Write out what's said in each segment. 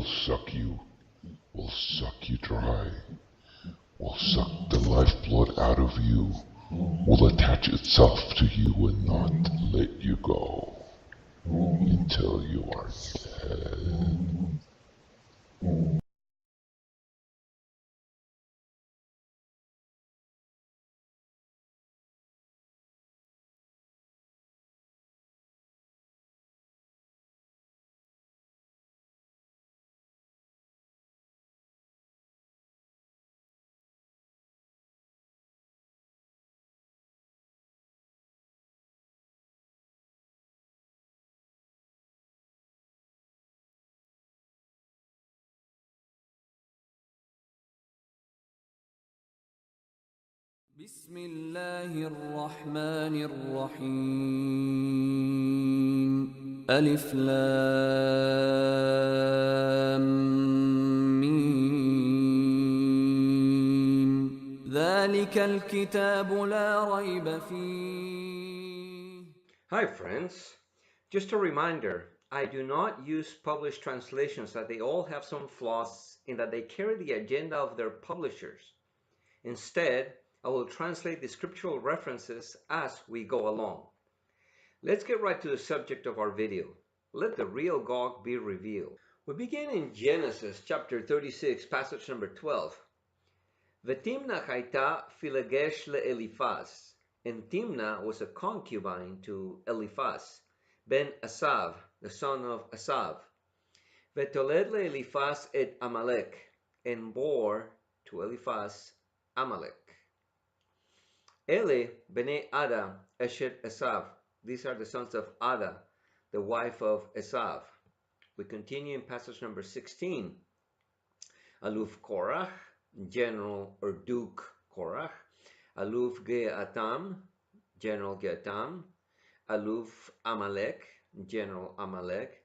will suck you dry, will suck the lifeblood out of you, will attach itself to you and not let you go until you are dead. بسم الله الرحمن الرحيم ألف لام ميم ذلك الكتاب لا ريب فيه. Hi friends, just a reminder, I do not use published translations, that they all have some flaws in that they carry the agenda of their publishers. Instead, I will translate the scriptural references as we go along. Let's get right to the subject of our video. Let the real Gog be revealed. We begin in Genesis chapter 36, passage number 12. V'Timna chayta Philegesh le'Eliphaz. And Timna was a concubine to Eliphaz, ben Asav, the son of Asav. V'toled le'Eliphaz et Amalek, and bore to Eliphaz Amalek. Ele bene Ada eshet Esav. These are the sons of Ada, the wife of Esav. We continue in passage number 16. Aluf Korach, General or Duke Korach. Aluf Geatam, General Geatam. Aluf Amalek, General Amalek.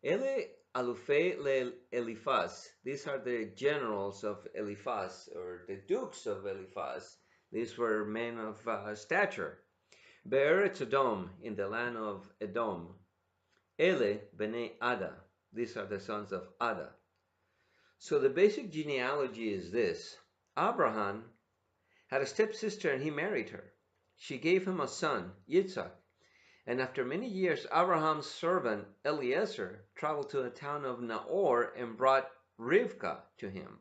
Ele Alufe le Eliphaz. These are the generals of Eliphaz, or the dukes of Eliphaz. These were men of stature. Be'eretz Edom, in the land of Edom. Ele bene Ada. These are the sons of Ada. So the basic genealogy is this. Abraham had a stepsister and he married her. She gave him a son, Yitzhak. And after many years, Abraham's servant Eliezer traveled to the town of Nahor and brought Rivkah to him.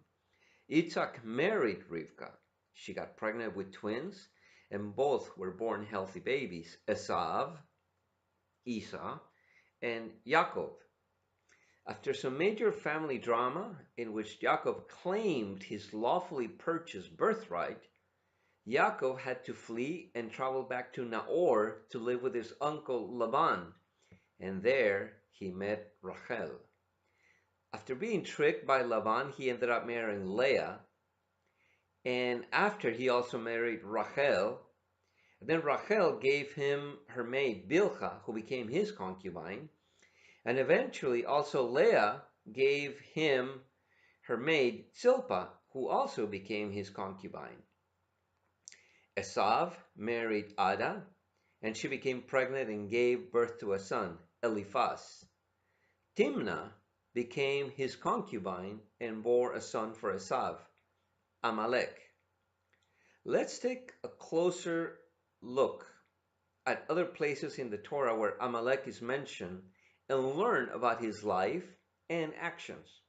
Yitzhak married Rivkah. She got pregnant with twins, and both were born healthy babies, Esav, Esau, and Yaakov. After some major family drama in which Yaakov claimed his lawfully purchased birthright, Yaakov had to flee and travel back to Nahor to live with his uncle Laban, and there he met Rachel. After being tricked by Laban, he ended up marrying Leah, and after he also married Rachel, then Rachel gave him her maid Bilhah, who became his concubine, and eventually also Leah gave him her maid Zilpah, who also became his concubine. Esav married Ada, and she became pregnant and gave birth to a son, Eliphaz. Timna became his concubine and bore a son for Esav, Amalek. Let's take a closer look at other places in the Torah where Amalek is mentioned and learn about his life and actions.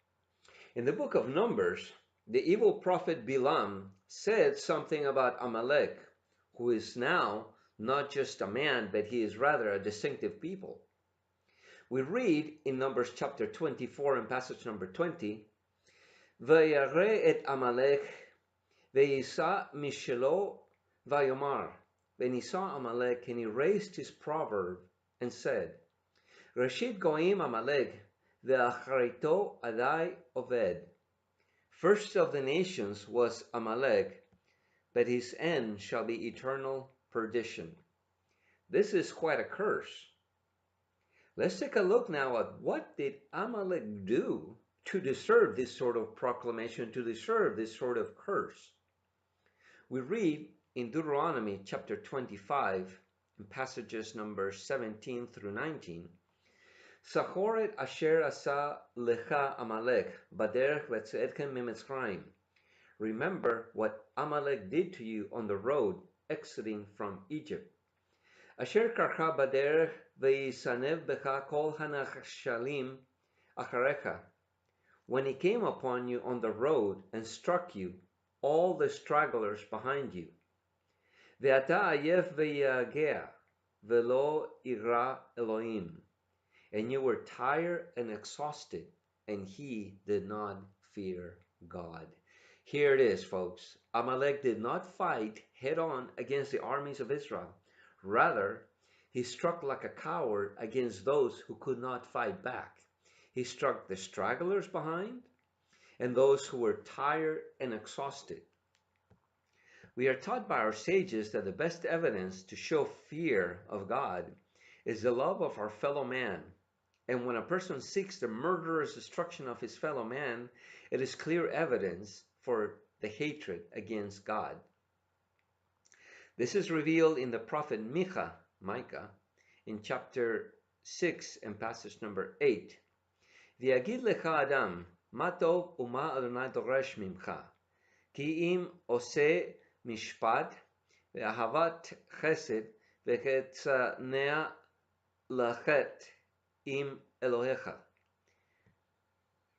In the book of Numbers, the evil prophet Bilam said something about Amalek, who is now not just a man, but he is rather a distinctive people. We read in Numbers chapter 24 and passage number 20, Vayare et Amalek ve'yisa mishelo vayomar. When he saw Amalek, and he raised his proverb and said, Rashid goim Amalek ve'acharito adai oved. First of the nations was Amalek, but his end shall be eternal perdition. This is quite a curse. Let's take a look now at what did Amalek do to deserve this sort of proclamation, to deserve this sort of curse. We read in Deuteronomy chapter 25, in passages number 17 through 19, Zachor et asher asa lecha Amalek baderech v'tzeetchem miMitzrayim. Remember what Amalek did to you on the road exiting from Egypt. Asher karcha baderech v'yisanev becha kol hanachshalim acharecha. When he came upon you on the road and struck you, all the stragglers behind you. Ve'ata ayef ve'yagea ve'lo ira Elohim. And you were tired and exhausted, and he did not fear God. Here it is, folks. Amalek did not fight head-on against the armies of Israel. Rather, he struck like a coward against those who could not fight back. He struck the stragglers behind and those who were tired and exhausted. We are taught by our sages that the best evidence to show fear of God is the love of our fellow man. And when a person seeks the murderous destruction of his fellow man, it is clear evidence for the hatred against God. This is revealed in the prophet Micah, in chapter 6 and passage number 8. V'yagid lecha adam, ma tov u'ma Adonai doresh mimcha, ki im oseh mishpat ve'ahavat chesed ve'chetzanea lachet im Elohecha.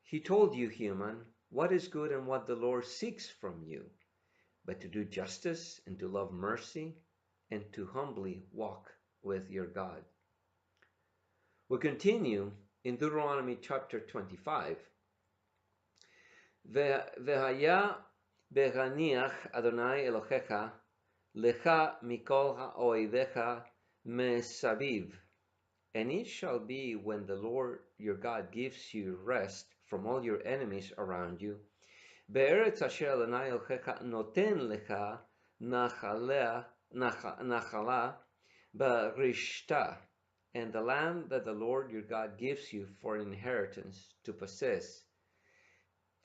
He told you, human, what is good and what the Lord seeks from you, but to do justice and to love mercy and to humbly walk with your God. We continue in Deuteronomy chapter 25. V'haya beganiach Adonai Elohecha lecha mikol ha'oivecha mesaviv. And it shall be when the Lord your God gives you rest from all your enemies around you, be'eretz asher Adonai Elohecha noten lecha nachala b'rishta, and the land that the Lord your God gives you for an inheritance to possess.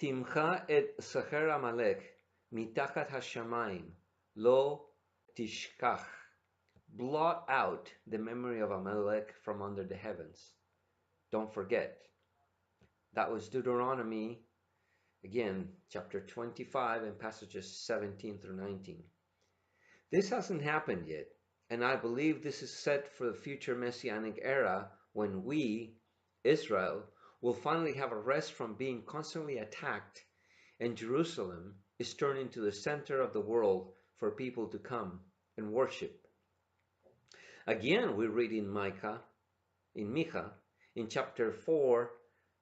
Timcha et sacher Amalek mitachat hashamayim lo tishkach. Blot out the memory of Amalek from under the heavens. Don't forget. That was Deuteronomy, again, chapter 25 and passages 17 through 19. This hasn't happened yet, and I believe this is set for the future Messianic era when we, Israel, will finally have a rest from being constantly attacked, and Jerusalem is turned into the center of the world for people to come and worship. Again, we read in Micah, in chapter 4,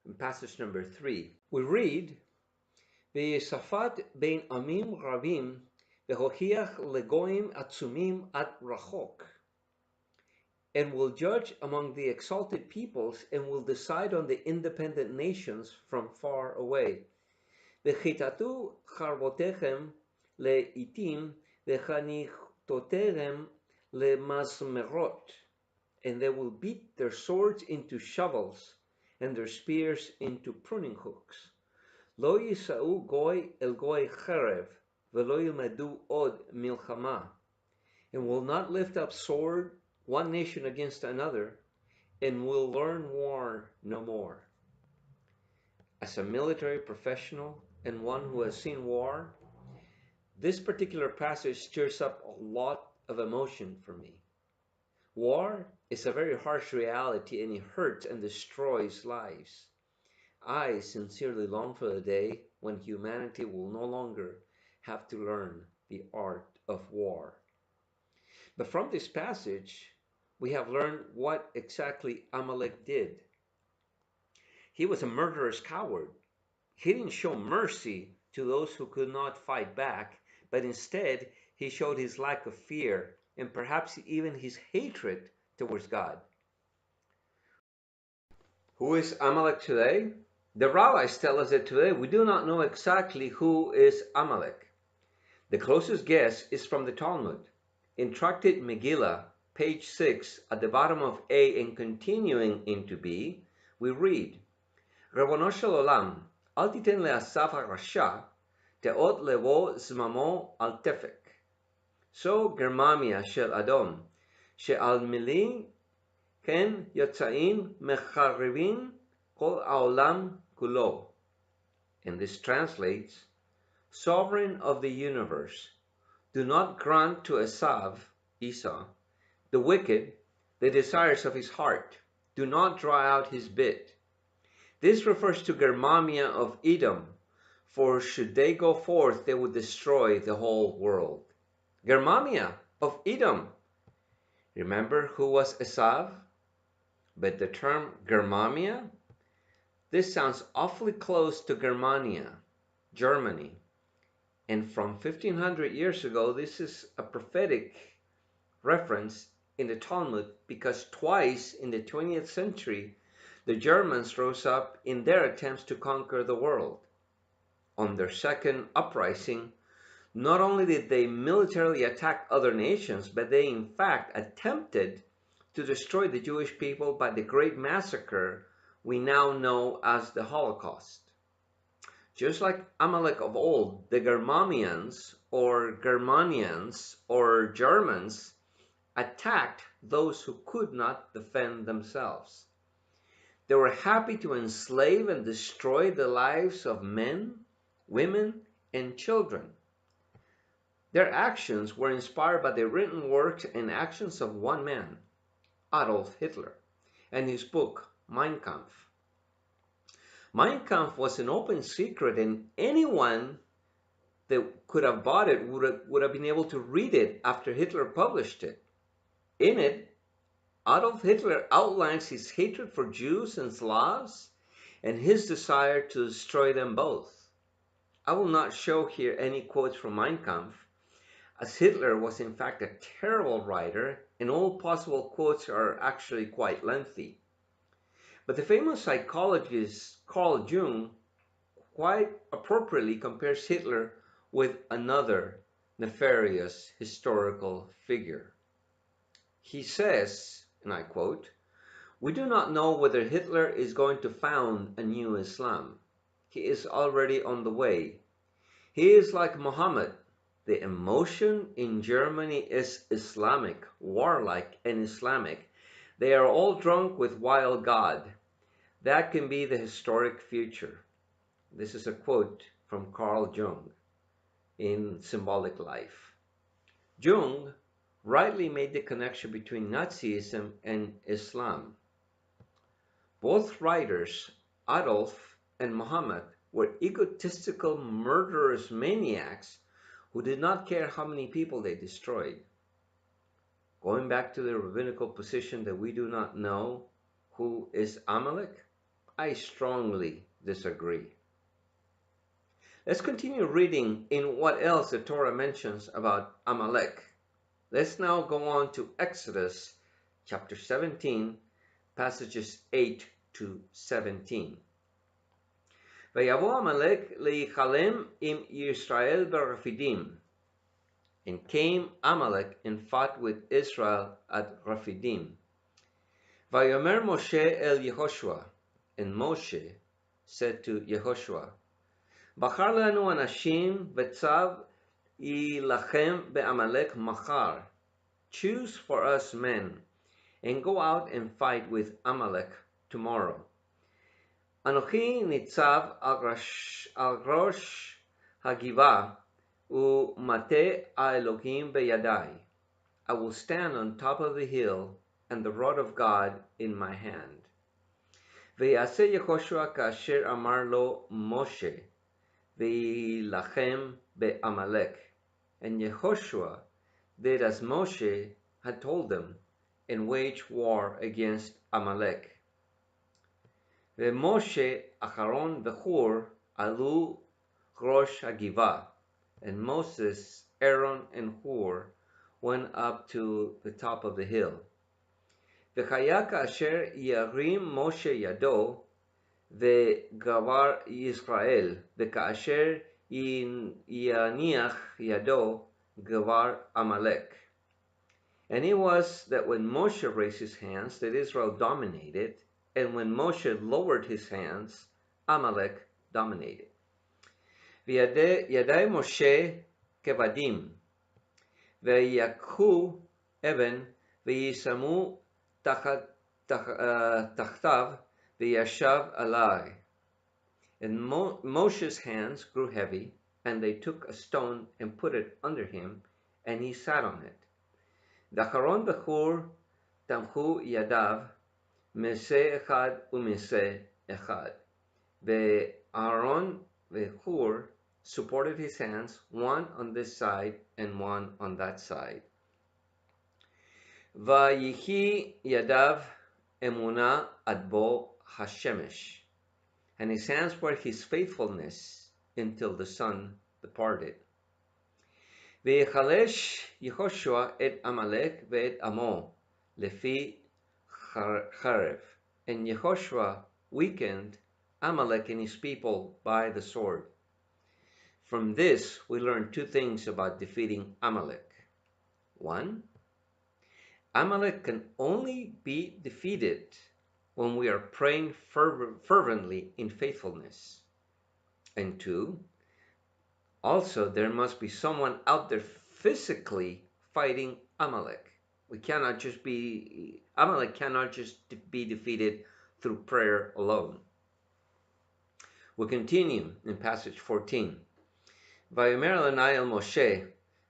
in passage number 3. We read, Ve'yisafat bein amim rabim ve'hochiach legoim atzumim at rachok, and will judge among the exalted peoples and will decide on the independent nations from far away. Ve'chitatu charbotechem le'itim ve'chanichtotechem lemasmerot, and they will beat their swords into shovels and their spears into pruning hooks. Lo yisa'u goy el goy cherev velo yilmedu od milchama, and will not lift up sword one nation against another, and will learn war no more. As a military professional and one who has seen war, this particular passage stirs up a lot of emotion for me. War is a very harsh reality, and it hurts and destroys lives. I sincerely long for the day when humanity will no longer have to learn the art of war. But from this passage, we have learned what exactly Amalek did. He was a murderous coward. He didn't show mercy to those who could not fight back, but instead he showed his lack of fear and perhaps even his hatred towards God. Who is Amalek today? The rabbis tell us that today we do not know exactly who is Amalek. The closest guess is from the Talmud. In Tractate Megillah, page 6, at the bottom of A and continuing into B, we read, Ravono shel olam, al titen le'asaf ha'rasha, te'ot levo zmamo al tefek. So Germamia shel Adom, she'al milin Hen Yotzaim Mecharivin Kol Haolam Kulo. And this translates, Sovereign of the universe, do not grant to Esau, the wicked, the desires of his heart. Do not draw out his bit. This refers to Germania of Edom, for should they go forth, they would destroy the whole world. Germania of Edom. Remember who was Esau? But the term Germania, this sounds awfully close to Germania, Germany. And from 1500 years ago, this is a prophetic reference in the Talmud, because twice in the 20th century, the Germans rose up in their attempts to conquer the world. On their second uprising, not only did they militarily attack other nations, but they in fact attempted to destroy the Jewish people by the great massacre we now know as the Holocaust. Just like Amalek of old, the Germanians or Germans attacked those who could not defend themselves. They were happy to enslave and destroy the lives of men, women, and children. Their actions were inspired by the written works and actions of one man, Adolf Hitler, and his book, Mein Kampf. Mein Kampf was an open secret, and anyone that could have bought it would have been able to read it after Hitler published it. In it, Adolf Hitler outlines his hatred for Jews and Slavs and his desire to destroy them both. I will not show here any quotes from Mein Kampf, as Hitler was in fact a terrible writer, and all possible quotes are actually quite lengthy. But the famous psychologist Carl Jung quite appropriately compares Hitler with another nefarious historical figure. He says, and I quote, "We do not know whether Hitler is going to found a new Islam. He is already on the way. He is like Muhammad. The emotion in Germany is Islamic, warlike, and Islamic. They are all drunk with wild God. That can be the historic future." This is a quote from Carl Jung in Symbolic Life. Jung rightly made the connection between Nazism and Islam. Both writers, Adolf and Muhammad, were egotistical, murderous maniacs who did not care how many people they destroyed. Going back to the rabbinical position that we do not know who is Amalek, I strongly disagree. Let's continue reading in what else the Torah mentions about Amalek. Let's now go on to Exodus chapter 17, passages 8 to 17. Vayavo Amalek leichalem im Yisrael b'Rafidim. And came Amalek and fought with Israel at Rafidim. Vayomer Moshe el Yehoshua. And Moshe said to Yehoshua, Bachar lanu anashim v'tzav yilachem be'Amalek machar. Choose for us men, and go out and fight with Amalek tomorrow. Anochi nitzav al rosh hagivah u'mateh ha'elohim beyadai. I will stand on top of the hill, and the rod of God in my hand. Ve'yaseh Yehoshua ka'asher amar lo Moshe, ve'yilachem be'Amalek. And Yehoshua did as Moshe had told them, and waged war against Amalek. Ve'Moshe Acharon v'Hur alu rosh hagivah. And Moses, Aaron, and Hur went up to the top of the hill. V'chaya ka'asher yarim Moshe yado ve'gavar Yisrael, ve'ka'asher yaniach yado gavar Amalek. And it was that when Moshe raised his hands that Israel dominated, and when Moshe lowered his hands, Amalek dominated. V'yadai Moshe kevadim, ve'yakhu even ve'yisamu tachat tachtav v'yashav alai. And Moshe's hands grew heavy, and they took a stone and put it under him, and he sat on it. V'acharon b'chur tamchu yadav meseh echad umeseh echad. Ve'Aaron v'Hur supported his hands, one on this side and one on that side. Vayihi yadav emuna adbo hashemesh. And his hands were his faithfulness until the sun departed. Ve'yechalesh Yehoshua et Amalek ve'et Amo lefi charev. And Yehoshua weakened Amalek and his people by the sword. From this, we learn two things about defeating Amalek. One, Amalek can only be defeated when we are praying fervently in faithfulness. And two, also there must be someone out there physically fighting Amalek. Amalek cannot just be defeated through prayer alone. We continue in passage 14. Vayomer Adonai el Moshe,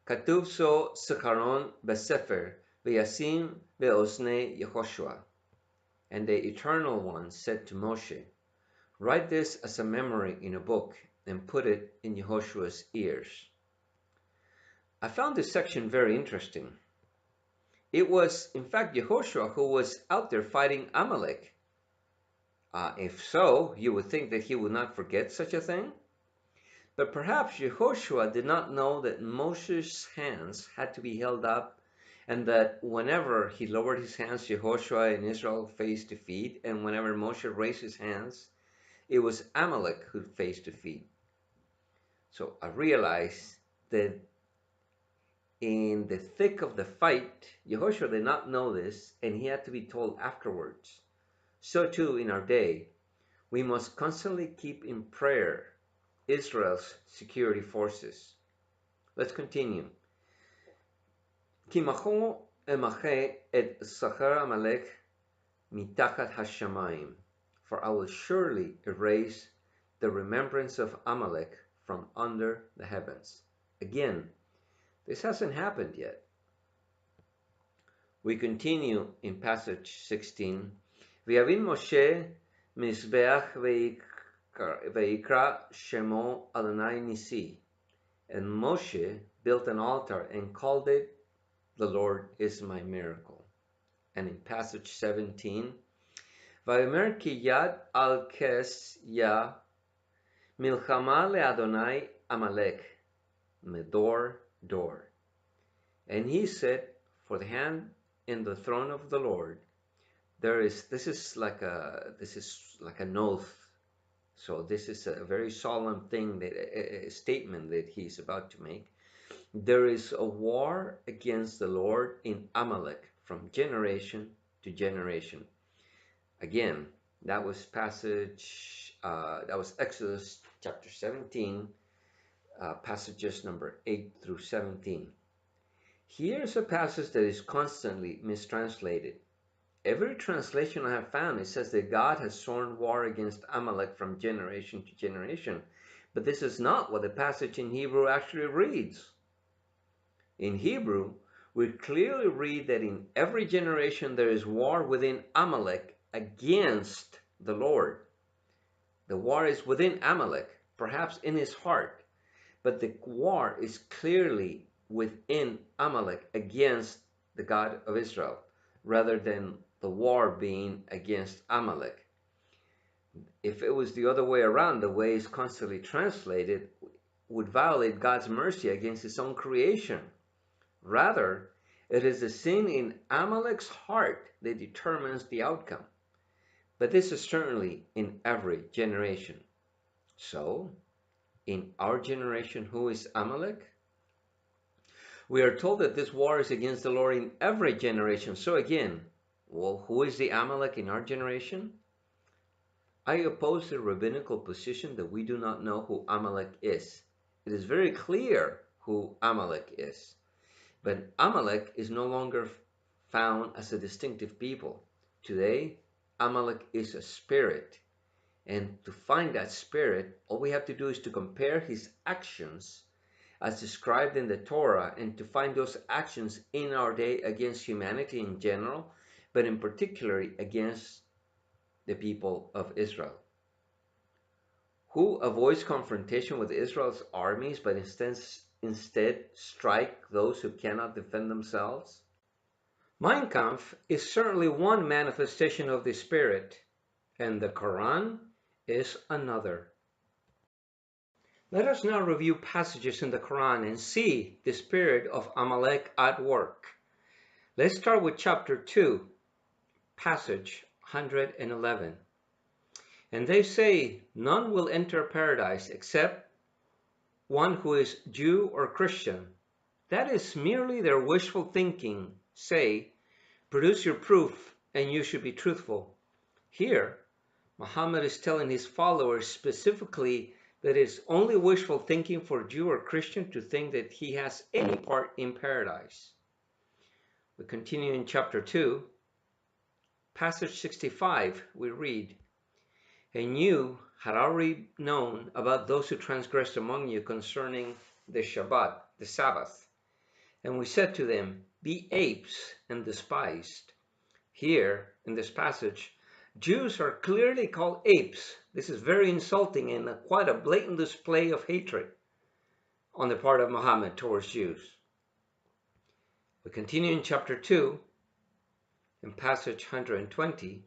katuv so sikaron besefer, v'yasim ve'osnei Yehoshua. And the Eternal One said to Moshe, write this as a memory in a book and put it in Yehoshua's ears. I found this section very interesting. It was, in fact, Yehoshua who was out there fighting Amalek. If so, you would think that he would not forget such a thing. But perhaps Yehoshua did not know that Moshe's hands had to be held up, and that whenever he lowered his hands, Yehoshua and Israel faced defeat, and whenever Moshe raised his hands, it was Amalek who faced defeat. So I realized that in the thick of the fight, Yehoshua did not know this, and he had to be told afterwards. So too in our day, we must constantly keep in prayer Israel's security forces. Let's continue. Ki machu emache et sachar Amalek mitachat hashamayim, for I will surely erase the remembrance of Amalek from under the heavens. Again, this hasn't happened yet. We continue in passage 16. V'yavin Moshe mizbeach ve'ikra shemo Adonai Nisi. And Moshe built an altar and called it, the Lord is my miracle. And in passage 17, Vayomer ki yad al kes ya milchama le'Adonai Amalek medor dor. And he said, for the hand in the throne of the Lord, this is like an oath. So this is a very solemn thing, a statement that he's about to make. There is a war against the Lord in Amalek from generation to generation. Again, that was Exodus chapter 17, passages number 8 through 17. Here's a passage that is constantly mistranslated. Every translation I have found, it says that God has sworn war against Amalek from generation to generation. But this is not what the passage in Hebrew actually reads. In Hebrew, we clearly read that in every generation there is war within Amalek against the Lord. The war is within Amalek, perhaps in his heart, but the war is clearly within Amalek against the God of Israel, rather than the war being against Amalek. If it was the other way around, the way it's constantly translated would violate God's mercy against his own creation. Rather, it is the sin in Amalek's heart that determines the outcome. But this is certainly in every generation. So, in our generation, who is Amalek? We are told that this war is against the Lord in every generation. So again, well, who is the Amalek in our generation? I oppose the rabbinical position that we do not know who Amalek is. It is very clear who Amalek is. But Amalek is no longer found as a distinctive people. Today, Amalek is a spirit. And to find that spirit, all we have to do is to compare his actions as described in the Torah and to find those actions in our day against humanity in general, but in particular against the people of Israel. Who avoids confrontation with Israel's armies but instead strike those who cannot defend themselves? Mein Kampf is certainly one manifestation of the Spirit, and the Quran is another. Let us now review passages in the Quran and see the spirit of Amalek at work. Let's start with chapter 2, passage 111. And they say, none will enter paradise except one who is Jew or Christian. That is merely their wishful thinking. Say, produce your proof and you should be truthful. Here, Muhammad is telling his followers specifically that it's only wishful thinking for Jew or Christian to think that he has any part in paradise. We continue in chapter 2, passage 65, we read, and you had already known about those who transgressed among you concerning the Shabbat, the Sabbath. And we said to them, be apes and despised. Here, in this passage, Jews are clearly called apes. This is very insulting and quite a blatant display of hatred on the part of Muhammad towards Jews. We continue in chapter 2, in passage 120.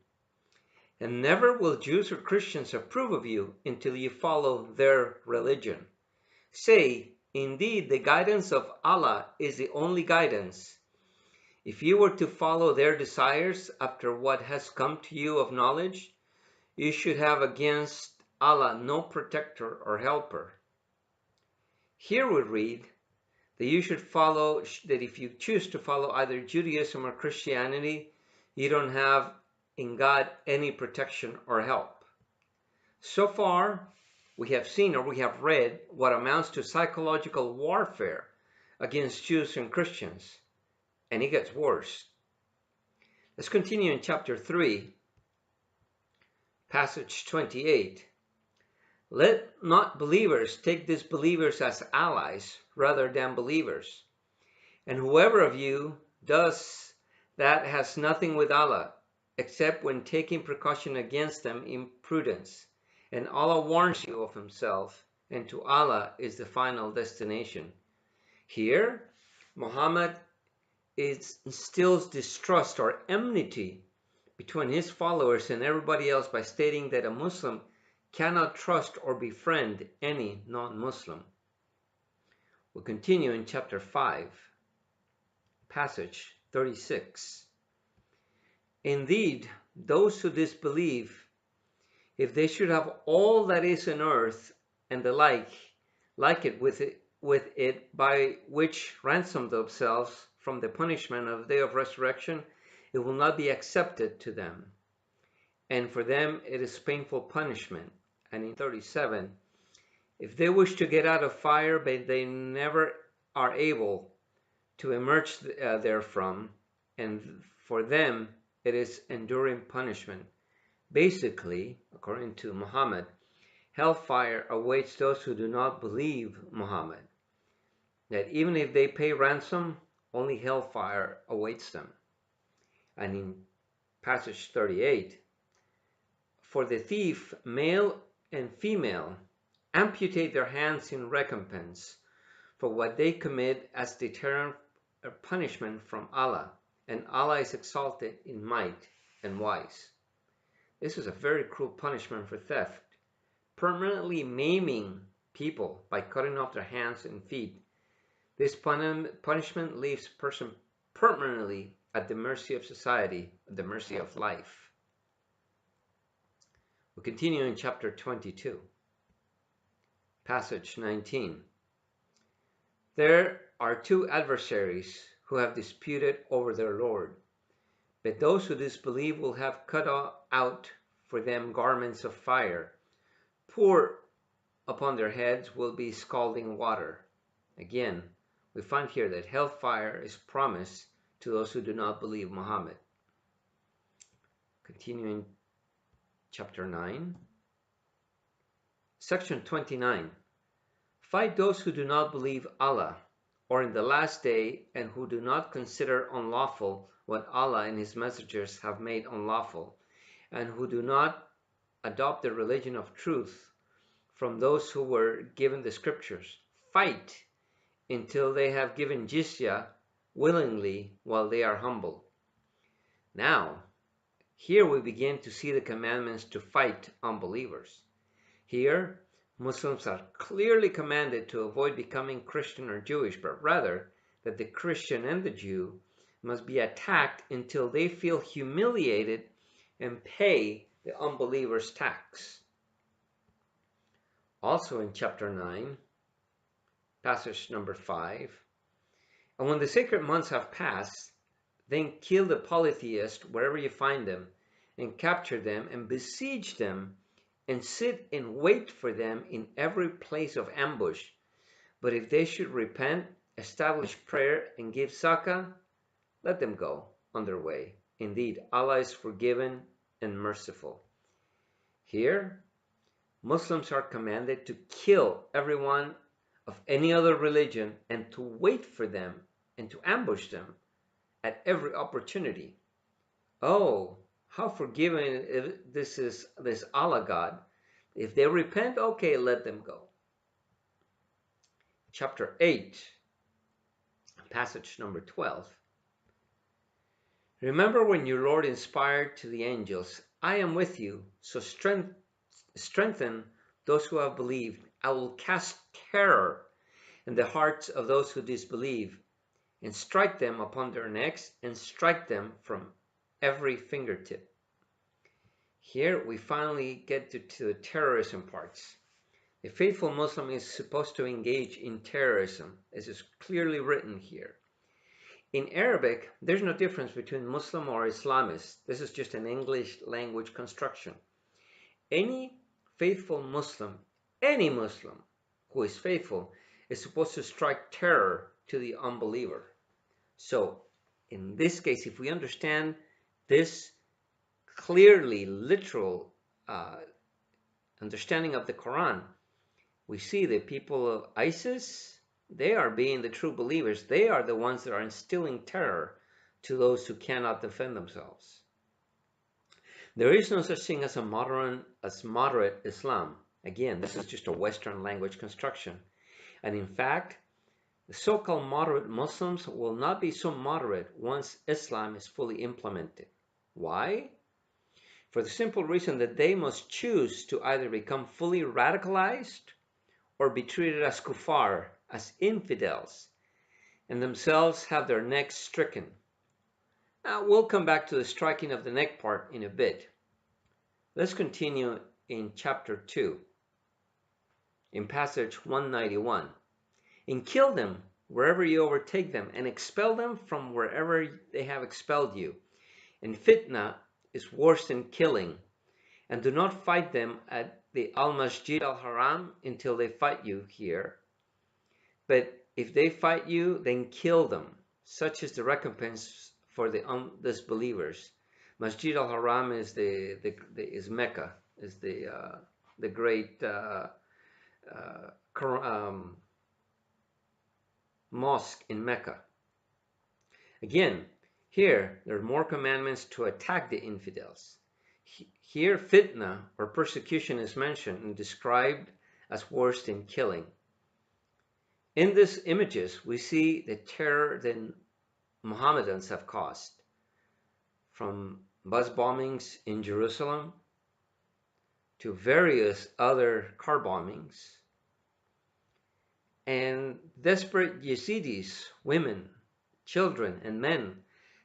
And never will Jews or Christians approve of you until you follow their religion. Say, indeed, the guidance of Allah is the only guidance. If you were to follow their desires after what has come to you of knowledge, you should have against Allah no protector or helper. Here we read that you should follow, that if you choose to follow either Judaism or Christianity, you don't have in God any protection or help. So far, we have seen or we have read what amounts to psychological warfare against Jews and Christians, and it gets worse. Let's continue in chapter 3, passage 28. Let not believers take disbelievers as allies rather than believers. And whoever of you does that has nothing with Allah, except when taking precaution against them in prudence. And Allah warns you of himself, and to Allah is the final destination. Here, Muhammad instills distrust or enmity between his followers and everybody else by stating that a Muslim cannot trust or befriend any non-Muslim. We'll continue in chapter 5, passage 36. Indeed, those who disbelieve, if they should have all that is in earth and the like it with it by which ransom themselves from the punishment of the day of resurrection, it will not be accepted to them. And for them it is painful punishment. And in 37, if they wish to get out of fire, but they never are able to emerge therefrom, and for them it is enduring punishment. Basically, according to Muhammad, hellfire awaits those who do not believe Muhammad. That even if they pay ransom, only hellfire awaits them. And in passage 38, for the thief, male and female, amputate their hands in recompense for what they commit as deterrent or punishment from Allah, and Allah is exalted in might and wise. This is a very cruel punishment for theft, permanently maiming people by cutting off their hands and feet. This punishment leaves a person permanently at the mercy of society, at the mercy of life. We continue in chapter 22, passage 19. There are two adversaries who have disputed over their Lord, but those who disbelieve will have cut out for them garments of fire. Poured upon their heads will be scalding water. Again, we find here that hellfire is promised to those who do not believe Muhammad. Continuing chapter 9. Section 29. Fight those who do not believe Allah or in the last day and who do not consider unlawful what Allah and His messengers have made unlawful, and who do not adopt the religion of truth from those who were given the scriptures. Fight until they have given jizya willingly while they are humble. Now, here we begin to see the commandments to fight unbelievers. Here, Muslims are clearly commanded to avoid becoming Christian or Jewish, but rather that the Christian and the Jew must be attacked until they feel humiliated and pay the unbeliever's tax. Also in chapter 9, passage number 5, and when the sacred months have passed, then kill the polytheists wherever you find them, and capture them and besiege them, and sit and wait for them in every place of ambush. But if they should repent, establish prayer, and give zakah, let them go on their way. Indeed, Allah is forgiving and merciful. Here, Muslims are commanded to kill everyone of any other religion and to wait for them and to ambush them at every opportunity. Oh, how forgiving this Allah God. If they repent, okay, let them go. Chapter 8, passage number 12. Remember when your Lord inspired to the angels, I am with you, so strengthen those who have believed. I will cast terror in the hearts of those who disbelieve, and strike them upon their necks, and strike them from every fingertip. Here we finally get to the terrorism parts. A faithful Muslim is supposed to engage in terrorism, as is clearly written here. In Arabic, there's no difference between Muslim or Islamist. This is just an English language construction. Any faithful Muslim, any Muslim who is faithful, is supposed to strike terror to the unbeliever. So, in this case, if we understand this clearly literal understanding of the Quran, we see the people of ISIS, they are being the true believers. They are the ones that are instilling terror to those who cannot defend themselves. There is no such thing as a moderate Islam. Again, this is just a Western language construction. And in fact, the so-called moderate Muslims will not be so moderate once Islam is fully implemented. Why? For the simple reason that they must choose to either become fully radicalized or be treated as kuffar, as infidels, and themselves have their necks stricken. Now, we'll come back to the striking of the neck part in a bit. Let's continue in chapter 2, in passage 191. And kill them wherever you overtake them, and expel them from wherever they have expelled you. And fitna is worse than killing. And do not fight them at the al-Masjid al-Haram until they fight you here. But if they fight you, then kill them. Such is the recompense for the disbelievers. Masjid al-Haram is is Mecca, is the great mosque in Mecca. Again, here there are more commandments to attack the infidels. Here, fitna or persecution is mentioned and described as worse than killing. In these images, we see the terror that Mohammedans have caused, from bus bombings in Jerusalem to various other car bombings, and desperate Yazidis, women, children, and men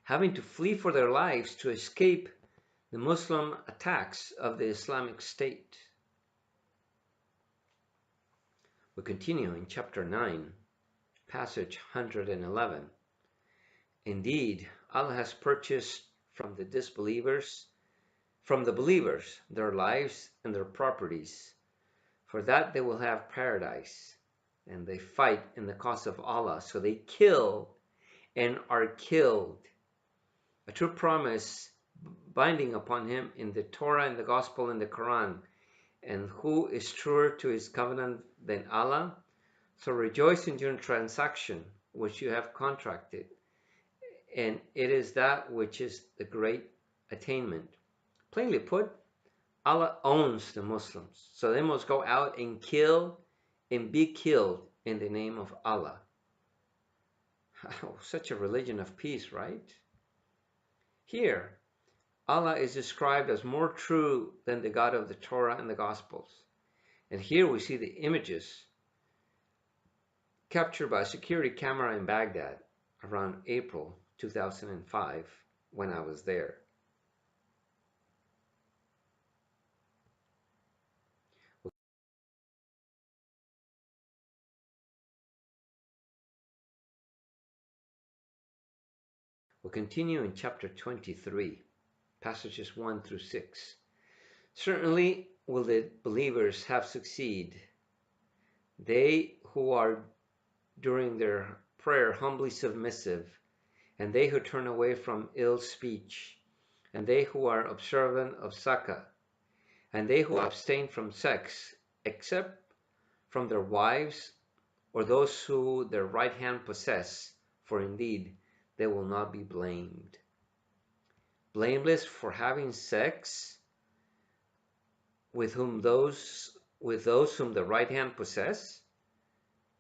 having to flee for their lives to escape the Muslim attacks of the Islamic State. We continue in chapter 9, passage 111. Indeed, Allah has purchased from the believers, their lives and their properties. For that they will have paradise, and they fight in the cause of Allah, so they kill and are killed. A true promise binding upon him in the Torah and the Gospel and the Quran. And who is truer to his covenant than Allah? So rejoice in your transaction which you have contracted, and it is that which is the great attainment. Plainly put, Allah owns the Muslims, so they must go out and kill and be killed in the name of Allah. Such a religion of peace, right? Here, Allah is described as more true than the God of the Torah and the Gospels. And here we see the images captured by a security camera in Baghdad around April 2005 when I was there. We'll continue in chapter 23, passages 1 through 6. Certainly will the believers have succeed, they who are during their prayer humbly submissive, and they who turn away from ill speech, and they who are observant of zakah, and they who abstain from sex, except from their wives or those who their right hand possess, for indeed they will not be blamed. Blameless for having sex with those whom the right hand possess?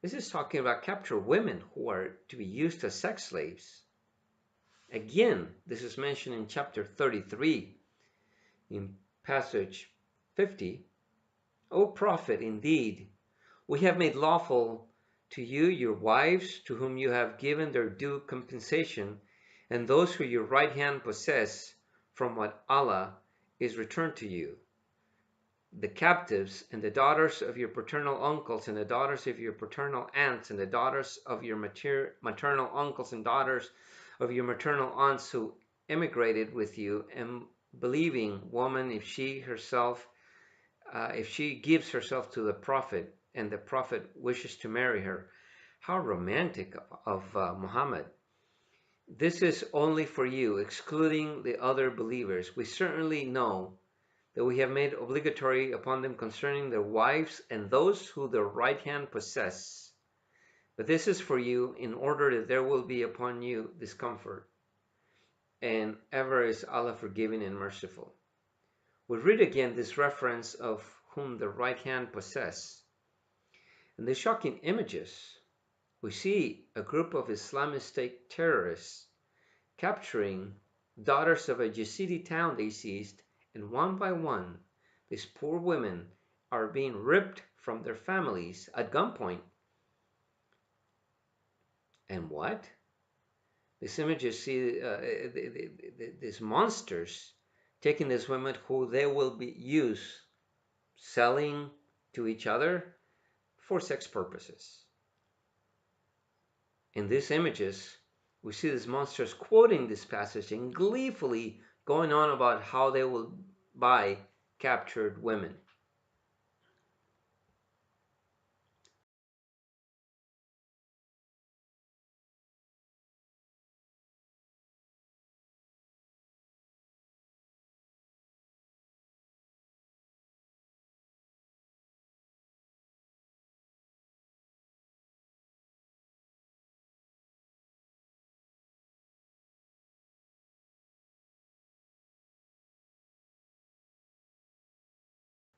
This is talking about captured women who are to be used as sex slaves. Again, this is mentioned in chapter 33, in passage 50. O Prophet, indeed, we have made lawful to you your wives, to whom you have given their due compensation, and those who your right hand possess from what Allah is returned to you, the captives, and the daughters of your paternal uncles, and the daughters of your paternal aunts, and the daughters of your maternal uncles, and daughters of your maternal aunts who emigrated with you, and believing woman, if she gives herself to the Prophet, and the Prophet wishes to marry her. How romantic of Muhammad. This is only for you, excluding the other believers. We certainly know that we have made obligatory upon them concerning their wives and those who their right hand possess. But this is for you, in order that there will be upon you discomfort. And ever is Allah forgiving and merciful. We read again this reference of whom the right hand possess. In the shocking images, we see a group of Islamic State terrorists capturing daughters of a Yazidi town they seized, and one by one, these poor women are being ripped from their families at gunpoint. And what? These images see these monsters taking these women who they will be used selling to each other for sex purposes. In these images, we see these monsters quoting this passage and gleefully going on about how they will buy captured women.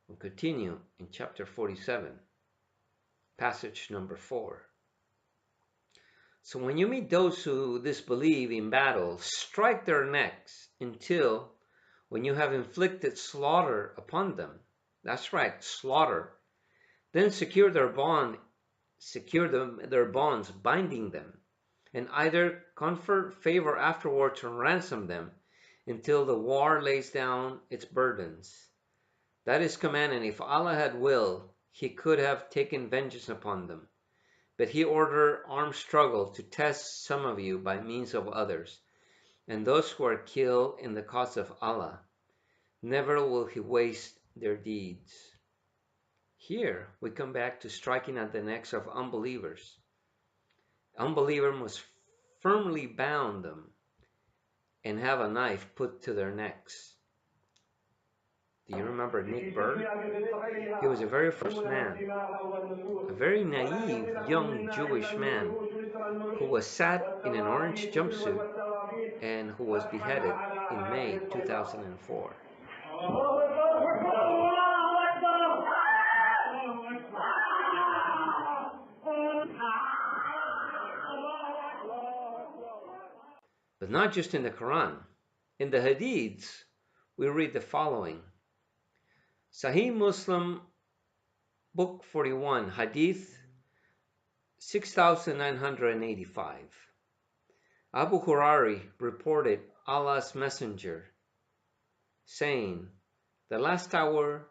We'll continue in chapter 47, passage number 4. So when you meet those who disbelieve in battle, strike their necks until when you have inflicted slaughter upon them. That's right, slaughter. Then secure their bonds, binding them, and either confer favor afterwards or ransom them until the war lays down its burdens. That is command, and if Allah had willed, he could have taken vengeance upon them. But he ordered armed struggle to test some of you by means of others, and those who are killed in the cause of Allah, never will he waste their deeds. Here we come back to striking at the necks of unbelievers. Unbeliever must firmly bound them and have a knife put to their necks. Do you remember Nick Berg? He was the very first man, a very naive young Jewish man who was sat in an orange jumpsuit and who was beheaded in May 2004. But not just in the Quran. In the Hadiths, we read the following. Sahih Muslim, Book 41, Hadith 6985. Abu Hurairah reported Allah's Messenger saying, "The last hour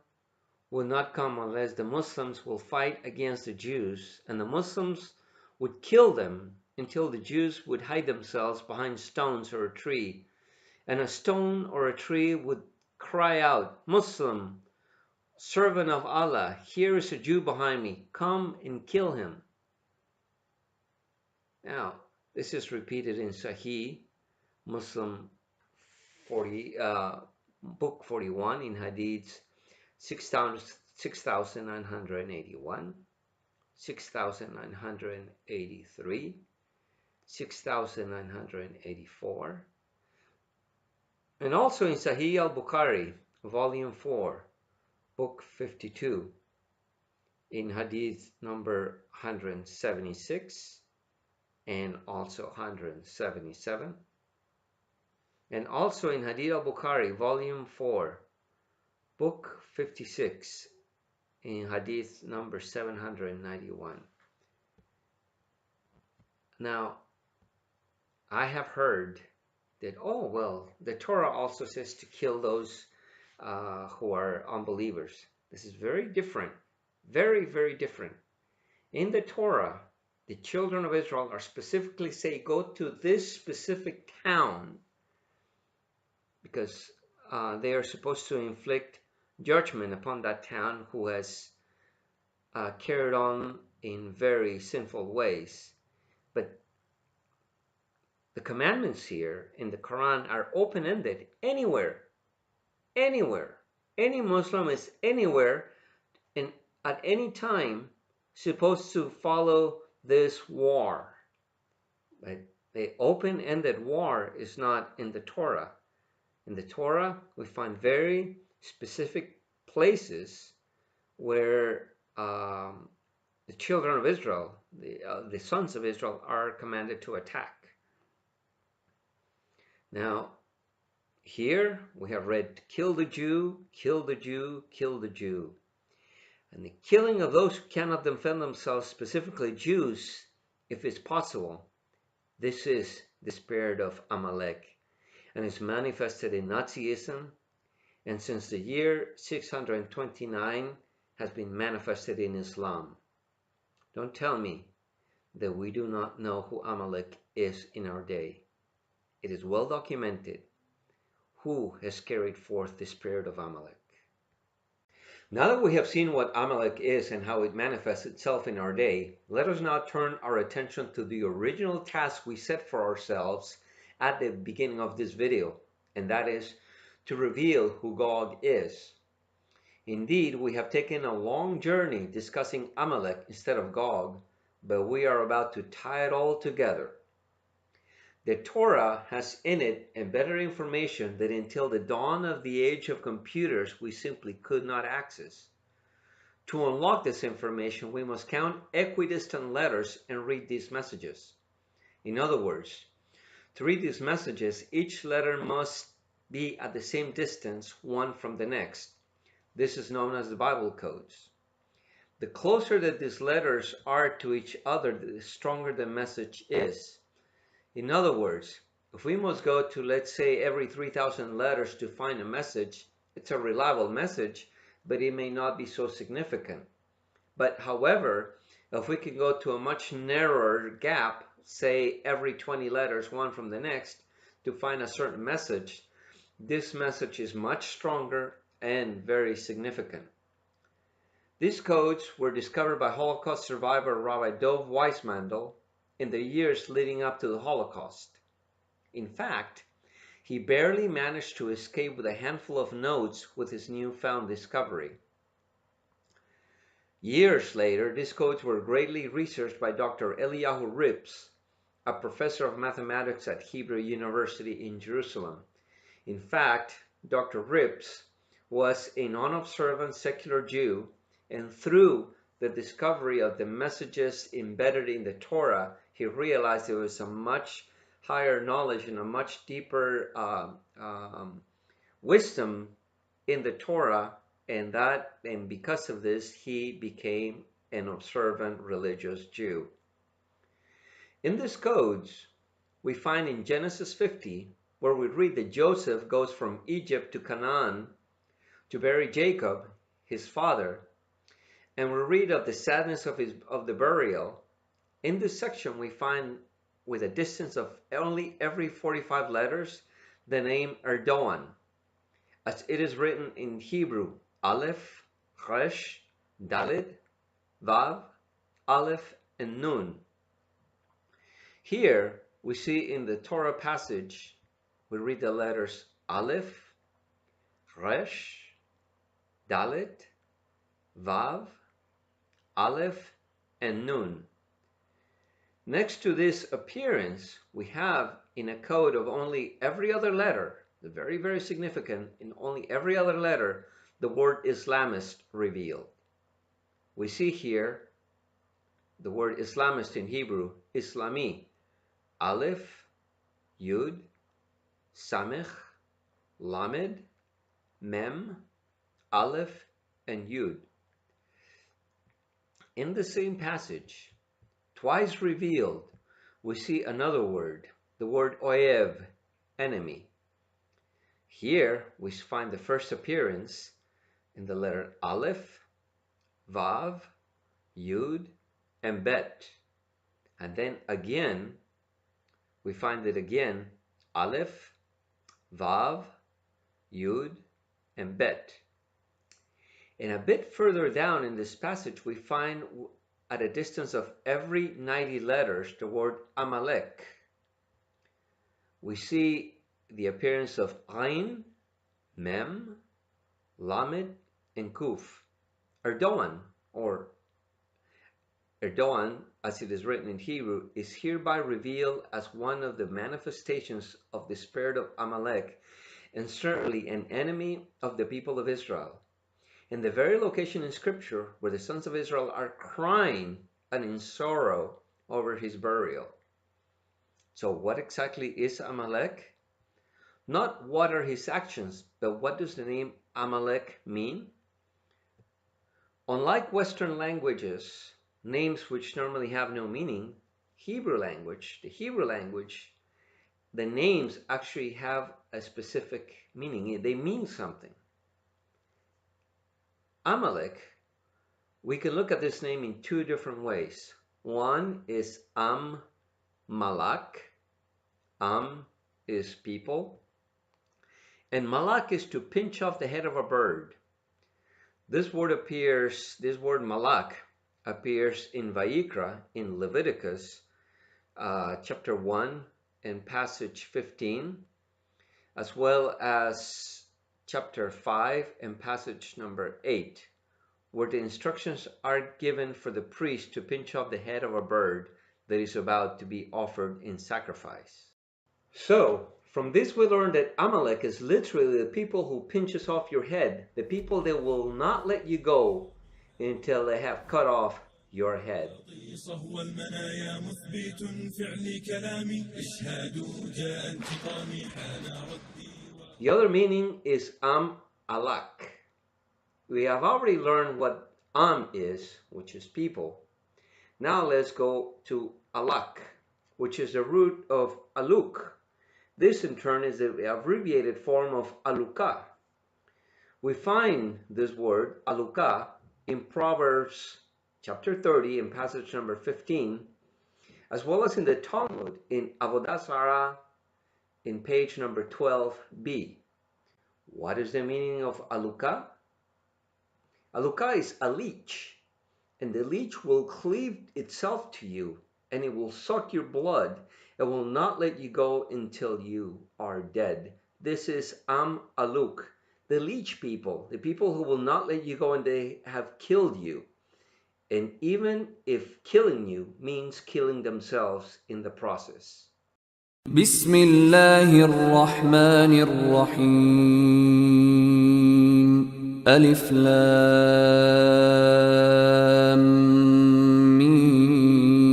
will not come unless the Muslims will fight against the Jews, and the Muslims would kill them until the Jews would hide themselves behind stones or a tree, and a stone or a tree would cry out, 'Muslim, servant of Allah, here is a Jew behind me, come and kill him.'" Now, this is repeated in Sahih Muslim 40, Book 41 in Hadiths 6,981, 6,983, 6,984, and also in Sahih al-Bukhari, Volume 4, Book 52, in Hadith number 176 and also 177, and also in Hadith al-Bukhari, Volume 4, Book 56, in Hadith number 791. Now, I have heard that, oh, well, the Torah also says to kill those who are unbelievers. This is very different, very, very different. In the Torah, the children of Israel are specifically say, go to this specific town, because they are supposed to inflict judgment upon that town who has carried on in very sinful ways. But the commandments here in the Quran are open-ended. Anywhere, anywhere. Any Muslim is anywhere and at any time supposed to follow this war. But the open-ended war is not in the Torah. In the Torah, we find very specific places where the children of Israel, the sons of Israel, are commanded to attack. Now, here we have read, kill the Jew, kill the Jew, kill the Jew. And the killing of those who cannot defend themselves, specifically Jews, if it's possible, this is the spirit of Amalek, and is manifested in Nazism, and since the year 629 has been manifested in Islam. Don't tell me that we do not know who Amalek is in our day. It is well documented who has carried forth the spirit of Amalek. Now that we have seen what Amalek is and how it manifests itself in our day, let us now turn our attention to the original task we set for ourselves at the beginning of this video, and that is to reveal who Gog is. Indeed, we have taken a long journey discussing Amalek instead of Gog, but we are about to tie it all together. The Torah has in it a better information that until the dawn of the age of computers we simply could not access. To unlock this information, we must count equidistant letters and read these messages. In other words, to read these messages, each letter must be at the same distance one from the next. This is known as the Bible codes. The closer that these letters are to each other, the stronger the message is. In other words, if we must go to, let's say, every 3,000 letters to find a message, it's a reliable message, but it may not be so significant. But however, if we can go to a much narrower gap, say every 20 letters, one from the next, to find a certain message, this message is much stronger and very significant. These codes were discovered by Holocaust survivor Rabbi Dov Weissmandel in the years leading up to the Holocaust. In fact, he barely managed to escape with a handful of notes with his newfound discovery. Years later, these codes were greatly researched by Dr. Eliyahu Rips, a professor of mathematics at Hebrew University in Jerusalem. In fact, Dr. Rips was a non-observant secular Jew, and through the discovery of the messages embedded in the Torah, he realized there was a much higher knowledge and a much deeper wisdom in the Torah, and because of this, he became an observant religious Jew. In these codes, we find in Genesis 50, where we read that Joseph goes from Egypt to Canaan to bury Jacob, his father, and we read of the sadness of the burial. In this section, we find, with a distance of only every 45 letters, the name Erdogan, as it is written in Hebrew: Aleph, Resh, Dalet, Vav, Aleph, and Nun. Here we see in the Torah passage, we read the letters Aleph, Resh, Dalet, Vav, Aleph, and Nun. Next to this appearance, we have in a code of only every other letter, the very, very significant, in only every other letter, the word Islamist revealed. We see here the word Islamist in Hebrew, Islami, Aleph, Yud, Samech, Lamed, Mem, Aleph, and Yud. In the same passage, twice revealed, we see another word, the word Oev, enemy. Here we find the first appearance in the letter Aleph, Vav, Yud, and Bet. And then again, we find it again, Aleph, Vav, Yud, and Bet. And a bit further down in this passage, we find at a distance of every 90 letters the word Amalek. We see the appearance of Ain, Mem, Lamed, and Kuf. Erdogan, or Erdogan, as it is written in Hebrew, is hereby revealed as one of the manifestations of the spirit of Amalek, and certainly an enemy of the people of Israel. In the very location in Scripture where the sons of Israel are crying and in sorrow over his burial. So what exactly is Amalek? Not what are his actions, but what does the name Amalek mean? Unlike Western languages, names which normally have no meaning, the Hebrew language, the names actually have a specific meaning. They mean something. Amalek, we can look at this name in two different ways. One is Malak. Is people. And Malak is to pinch off the head of a bird. This word Malak appears in Vayikra, in Leviticus, chapter 1 and passage 15, as well as chapter 5 and passage number 8, where the instructions are given for the priest to pinch off the head of a bird that is about to be offered in sacrifice. So, from this we learn that Amalek is literally the people who pinches off your head, the people that will not let you go until they have cut off your head. The other meaning is Alak. We have already learned what is, which is people. Now let's go to Alak, which is the root of Aluk. This in turn is the abbreviated form of Aluka. We find this word, Aluka, in Proverbs chapter 30 and passage number 15, as well as in the Talmud in Avodah Zarah in page number 12b. What is the meaning of Aluka? Aluka is a leech, and the leech will cleave itself to you and it will suck your blood. It will not let you go until you are dead. This is Aluk, the leech people, the people who will not let you go and they have killed you. And even if killing you means killing themselves in the process. بسم الله الرحمن الرحيم ألف لام ميم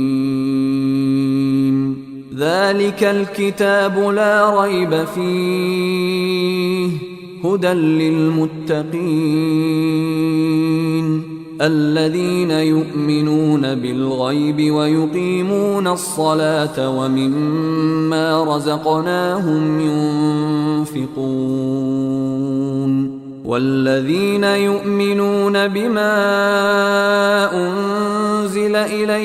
ذلك الكتاب لا ريب فيه هدى للمتقين الذين يؤمنون بالغيب ويقيمون الصلاة ومما رزقناهم ينفقون والذين يؤمنون بما أنزل إليك